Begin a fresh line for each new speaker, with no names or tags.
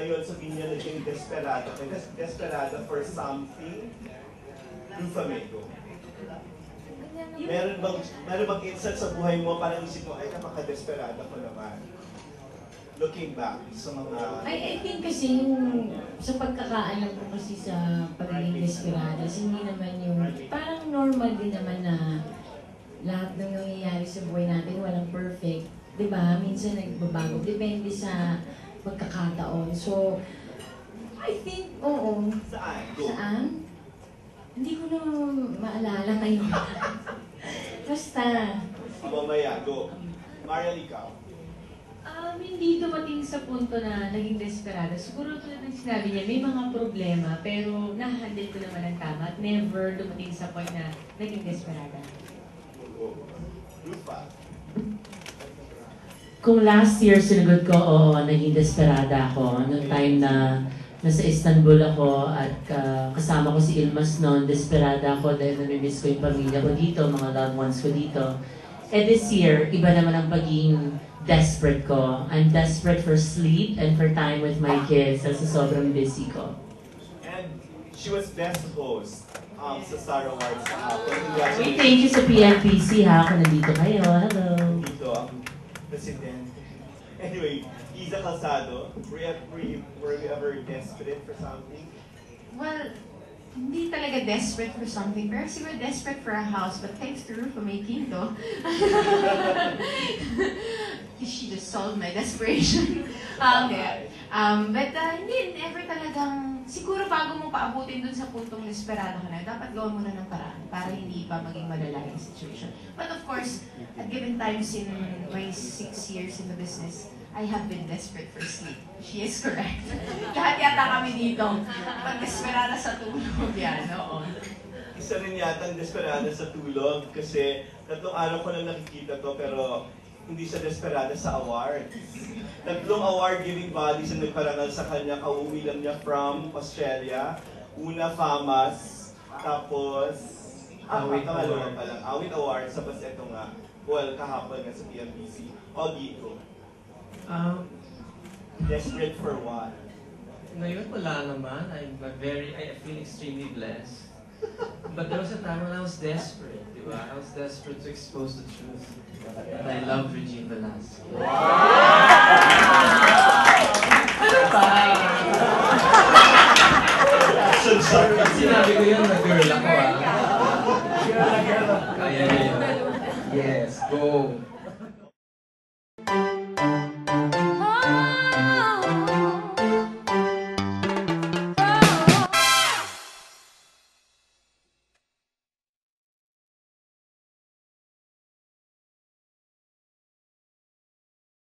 ngayon sabihin niya naging desperado. Desperado for something, Lufamego. Meron bang instance sa buhay mo parang isip mo, ay napaka-desperado ko naman. Looking back sa mga...
I think kasi yung sa pagkakaalam ko kasi sa pagiging desperados, hindi naman yung parang normal din naman na lahat ng nangyayari sa buhay natin walang perfect. Diba? Minsan nagbabago. Depende sa pagkakataon. So, I think, oo.
Saan?
Saan? Hindi ko na maalala kayo. Basta.
Mamaya, go. Mariel, ikaw.
Hindi dumating sa punto na naging desperado. Siguro tulad ng sinabi niya, may mga problema, pero nahandle ko naman ang tama at never dumating sa point na naging desperada.
Lupa.
Kung last year sinagot ko, oo, naging desperada ako. Noong time na nasa Istanbul ako at kasama ko si Ilmas noon, desperada ako dahil namimiss ko yung pamilya ko dito, mga loved ones ko dito. And this year, iba naman ang pagiging desperate ko. I'm desperate for sleep and for time with my kids kasi sobrang busy ko.
And she was best host sa Star Awards kahapon.
Wait, thank you sa PNPC ha, kung nandito kayo. Hello.
Dito ang president. Anyway, Iza Calzado, were you ever desperate for something?
Well, hindi talaga desperate for something, pero siguro desperate for a house, but thanks to Rufa making to. She just solved my desperation. Hindi, never talagang, siguro bago mo paabutin dun sa puntong desperado ka na, dapat gawin mo na ng paraan para hindi pa maging malala yung situation. But of course, at given times in my 6 years in the business, I have been desperate for sleep. She is correct. Lahat yata kami dito. Pag desperada sa tulog yan, oo.
Isa rin yata ang desperada sa tulog kasi 3 araw ko lang nakikita to pero hindi siya desperada sa award. 3 award-giving bodies ang nagparangal sa kanya. Kauwi lang niya from Australia. Una, FAMAS. Tapos, Awit Awards. Tapos ito nga, well, kahapon nga sa PNPC. Ogito. Desperate for what?
Ngayon wala naman. I feel extremely blessed. But there was a time when I was desperate, di ba? I was desperate to expose the truth. And I love Regine Velasquez. Wow! Ano ba? Sinabi ko yun, nag-girl ako ah. Kaya yun. Yes, go!